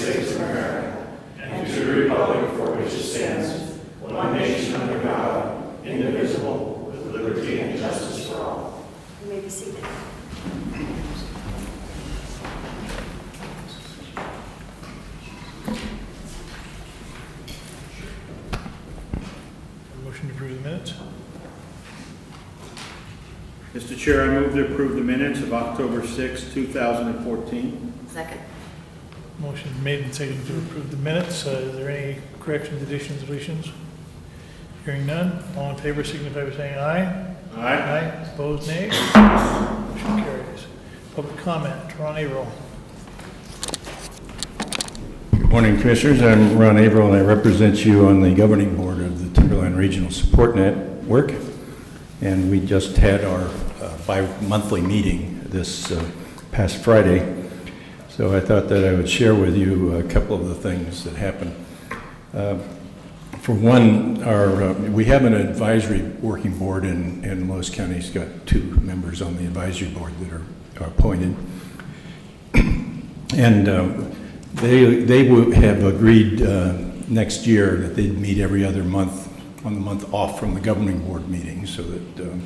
States of America and to the republic for which it stands, one nation under God, indivisible, with liberty and justice for all. You may be seated. Motion to approve the minutes. Mr. Chair, I move to approve the minutes of October 6, 2014. Second. Motion made and seconded to approve the minutes. Is there any corrections, additions, deletions? Hearing none. All in favor signify by saying aye. Aye. Opposed, nay. Motion carries. Public comment. Ron Averill. Good morning, Commissioners. I'm Ron Averill, and I represent you on the governing board of the Timberline Regional Support Network. And we just had our bi-monthly meeting this past Friday. So I thought that I would share with you a couple of the things that happened. For one, we have an advisory working board, and Lewis County's got 2 members on the advisory board that are appointed. And they have agreed next year that they'd meet every other month on the month off from the governing board meeting, so that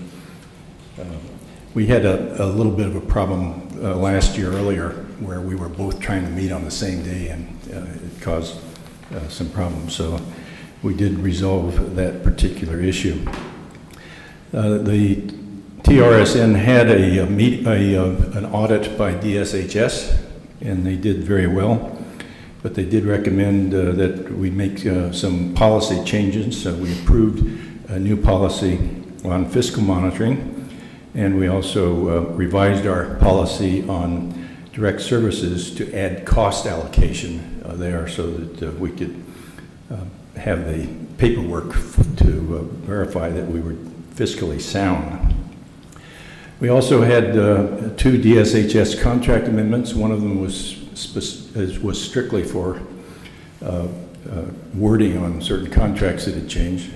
we had a little bit of a problem last year earlier where we were both trying to meet on the same day, and it caused some problems. So we did resolve that particular issue. The TRSN had an audit by DSHS, and they did very well. But they did recommend that we make some policy changes. So we approved a new policy on fiscal monitoring, and we also revised our policy on direct services to add cost allocation there, so that we could have the paperwork to verify that we were fiscally sound. We also had 2 DSHS contract amendments. One of them was strictly for wording on certain contracts that had changed.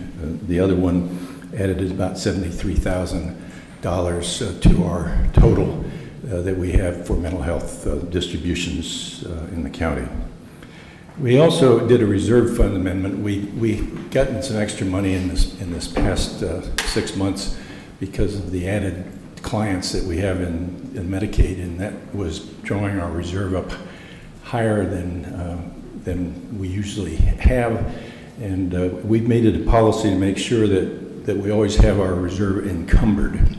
The other one added about $73,000 to our total that we have for mental health distributions in the county. We also did a reserve fund amendment. We gotten some extra money in this past 6 months because of the added clients that we have in Medicaid, and that was drawing our reserve up higher than we usually have. And we've made it a policy to make sure that we always have our reserve encumbered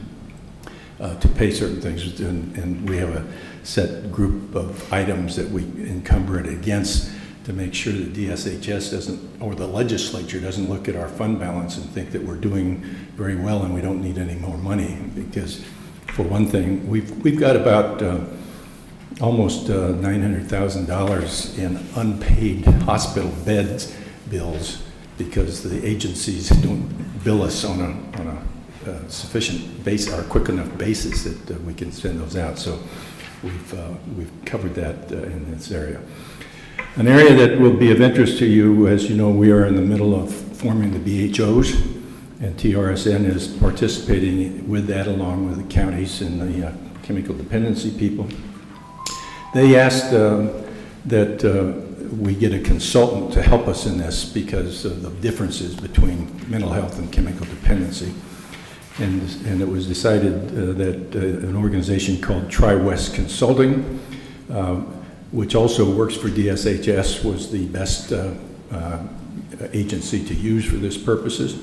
to pay certain things, and we have a set group of items that we encumber it against to make sure that DSHS doesn't, or the legislature doesn't look at our fund balance and think that we're doing very well and we don't need any more money. Because for one thing, we've got about almost $900,000 in unpaid hospital beds bills because the agencies don't bill us on a sufficient base or quick enough basis that we can send those out. So we've covered that in this area. An area that will be of interest to you, as you know, we are in the middle of forming the BHOs, and TRSN is participating with that along with the counties and the chemical dependency people. They asked that we get a consultant to help us in this because of the differences between mental health and chemical dependency. And it was decided that an organization called Tri-West Consulting, which also works for DSHS, was the best agency to use for this purposes.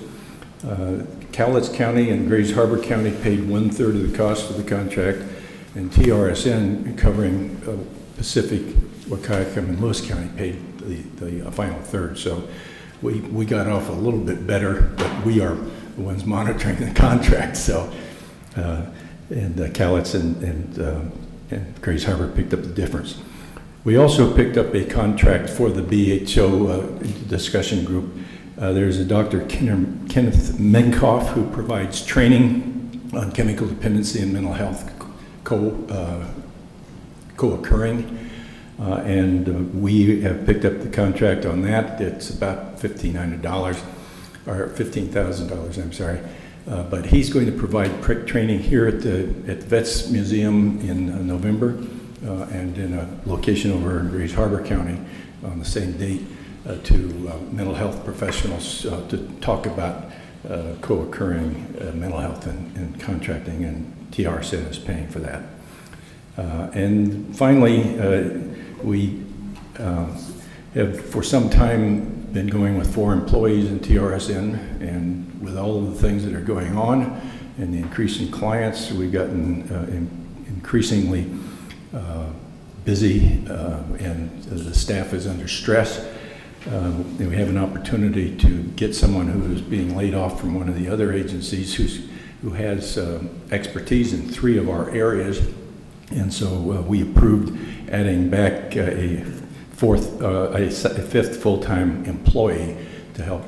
Cowlitz County and Grays Harbor County paid 1/3 of the cost of the contract, and TRSN, covering Pacific, Wahkiakum, and Lewis County, paid the final third. So we got off a little bit better, but we are the ones monitoring the contract. So and Cowlitz and Grays Harbor picked up the difference. We also picked up a contract for the BHO discussion group. There's a Dr. Kenneth Menkoff who provides training on chemical dependency and mental health co-occurring. And we have picked up the contract on that. It's about $1,500, or $15,000, I'm sorry. But he's going to provide training here at the Vets Museum in November, and in a location over in Grays Harbor County on the same date to mental health professionals to talk about co-occurring mental health and contracting, and TRSN is paying for that. And finally, we have for some time been going with 4 employees in TRSN, and with all of the things that are going on and the increase in clients, we've gotten increasingly busy, and the staff is under stress. And we have an opportunity to get someone who is being laid off from one of the other agencies who has expertise in 3 of our areas, and so we approved adding back a 5th full-time employee to help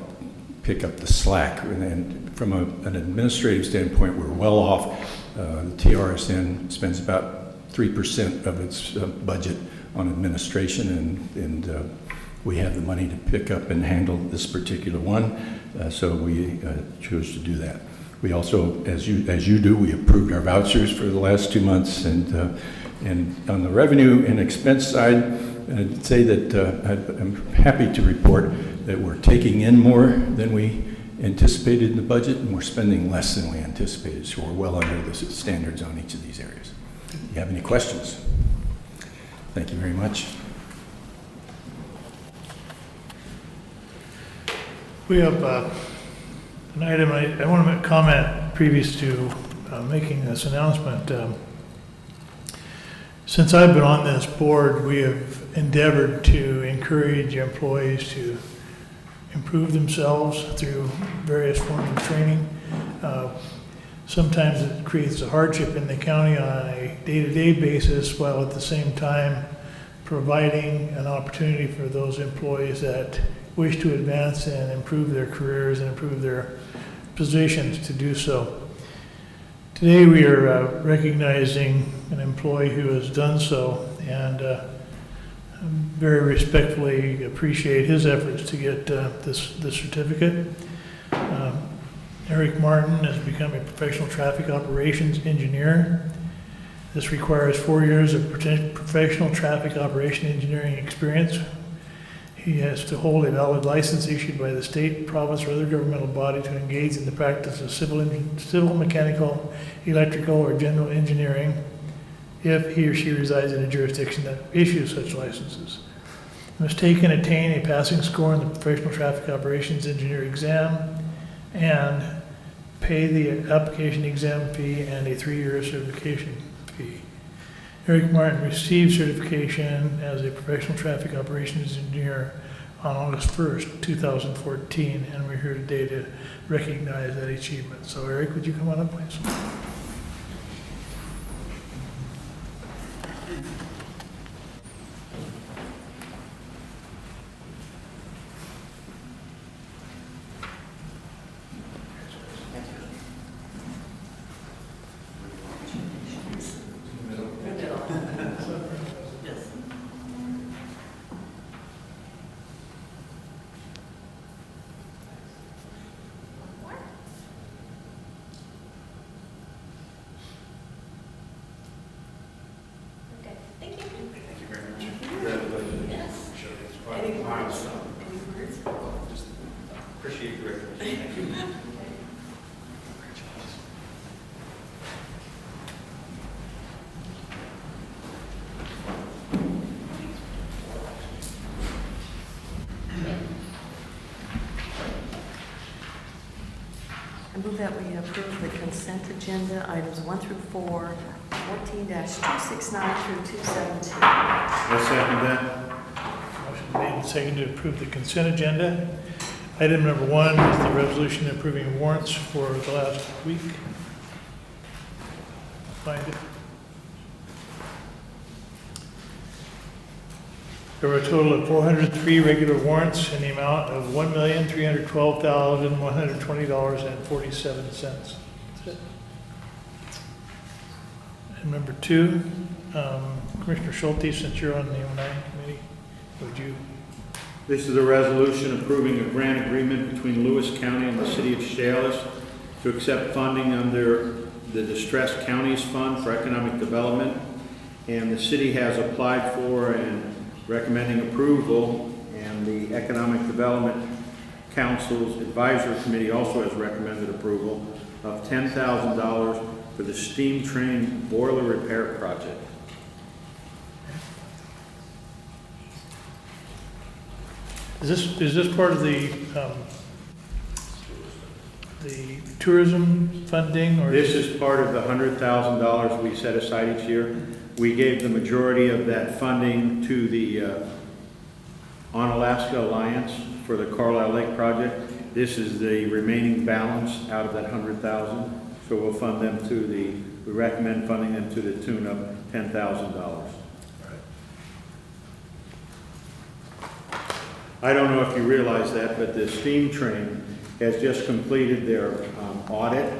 pick up the slack. And from an administrative standpoint, we're well off. The TRSN spends about 3% of its budget on administration, and we have the money to pick up and handle this particular one, so we chose to do that. We also, as you do, we approved our vouchers for the last 2 months, and on the revenue and expense side, I'd say that I'm happy to report that we're taking in more than we anticipated in the budget, and we're spending less than we anticipated, so we're well under the standards on each of these areas. Do you have any questions? Thank you very much. We have an item I want to comment previous to making this announcement. Since I've been on this board, we have endeavored to encourage employees to improve themselves through various forms of training. Sometimes it creates a hardship in the county on a day-to-day basis, while at the same time providing an opportunity for those employees that wish to advance and improve their careers and improve their positions to do so. Today we are recognizing an employee who has done so, and very respectfully appreciate his efforts to get this certificate. Eric Martin has become a professional traffic operations engineer. This requires 4 years of professional traffic operation engineering experience. He has to hold a valid license issued by the state, province, or other governmental body to engage in the practice of civil, mechanical, electrical, or general engineering if he or she resides in a jurisdiction that issues such licenses. Must take and attain a passing score in the professional traffic operations engineer exam and pay the application exam fee and a 3-year certification fee. Eric Martin received certification as a professional traffic operations engineer on August 1st, 2014, and we're here today to recognize that achievement. So Eric, would you come on up, please? I move that we approve the consent agenda, items 1 through 4, 14-269 through 272. I second that. Motion made and seconded to approve the consent agenda. Item number 1 is the resolution approving warrants for the last week. Find it. There were a total of 403 regular warrants in the amount of $1,312,120.47. That's it. And number 2, Commissioner Schulte, since you're on the O9 committee, would you? This is a resolution approving a grant agreement between Lewis County and the City of Chehalis to accept funding under the Distressed Counties Fund for Economic Development and the city has applied for and recommending approval, and the Economic Development Council's Advisory Committee also has recommended approval of $10,000 for the steam train boiler repair project. Is this part of the tourism funding, or? This is part of the $100,000 we set aside each year. We gave the majority of that funding to the Onalaska Alliance for the Carlisle Lake project. This is the remaining balance out of that $100,000. So we'll fund them we recommend funding them to the tune of $10,000. I don't know if you realize that, but the steam train has just completed their audit,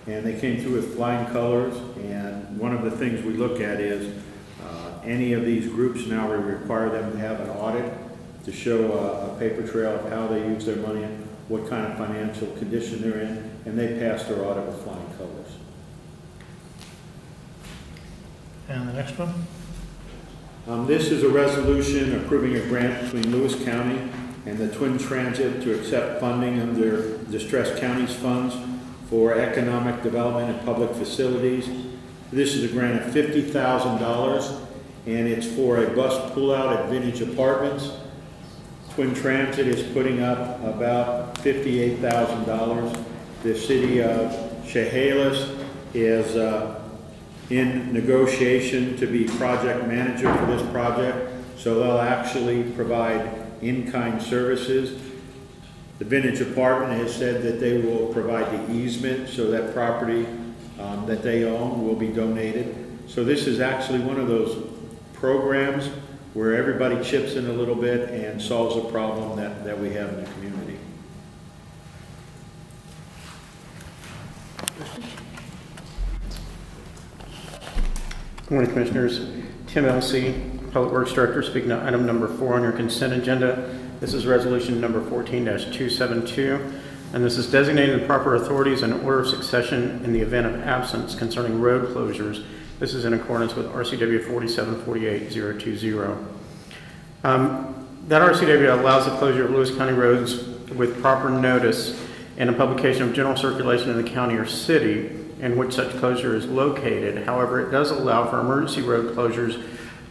and they came through with flying colors. And one of the things we look at is any of these groups now, we require them to have an audit to show a paper trail of how they use their money and what kind of financial condition they're in, and they passed their audit with flying colors. And the next one? This is a resolution approving a grant between Lewis County and the Twin Transit to accept funding under Distressed Counties funds for economic development and public facilities. This is a grant of $50,000, and it's for a bus pull-out at Vintage Apartments. Twin Transit is putting up about $58,000. The city of Chehalis is in negotiation to be project manager for this project, so they'll actually provide in-kind services. The Vintage Apartment has said that they will provide the easement, so that property that they own will be donated. So this is actually one of those programs where everybody chips in a little bit and solves a problem that we have in the community. Good morning, Commissioners. Tim Elsey, Public Works Director, speaking to item number 4 on your consent agenda. This is resolution number 14-272, and this is designating the proper authorities and order of succession in the event of absence concerning road closures. This is in accordance with RCW 4748020. That RCW allows the closure of Lewis County roads with proper notice and a publication of general circulation in the county or city in which such closure is located. However, it does allow for emergency road closures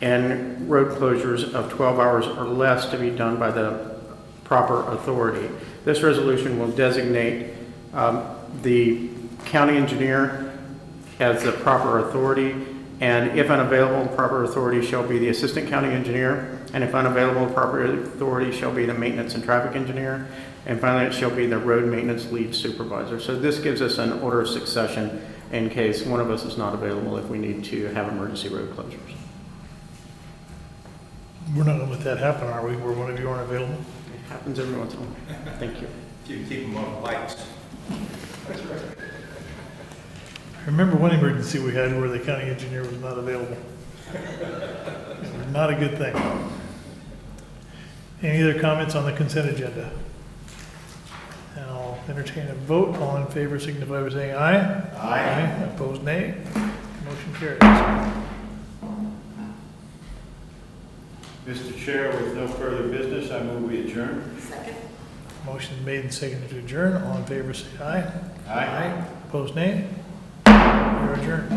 and road closures of 12 hours or less to be done by the proper authority. This resolution will designate the county engineer as the proper authority, and if unavailable, the proper authority shall be the assistant county engineer, and if unavailable, the proper authority shall be the maintenance and traffic engineer, and finally, it shall be the road maintenance lead supervisor. So this gives us an order of succession in case one of us is not available if we need to have emergency road closures. We're not going to let that happen, are we, where one of you aren't available? It happens every once in a while. Thank you. You keep them on bikes. I remember one emergency we had where the county engineer was not available. Not a good thing. Any other comments on the consent agenda? And I'll entertain a vote. All in favor signify by saying aye. Aye. Opposed, nay. Motion carries. Mr. Chair, with no further business, I move we adjourn. Second. Motion made and seconded to adjourn. All in favor say aye. Aye. Opposed, nay. You're adjourned.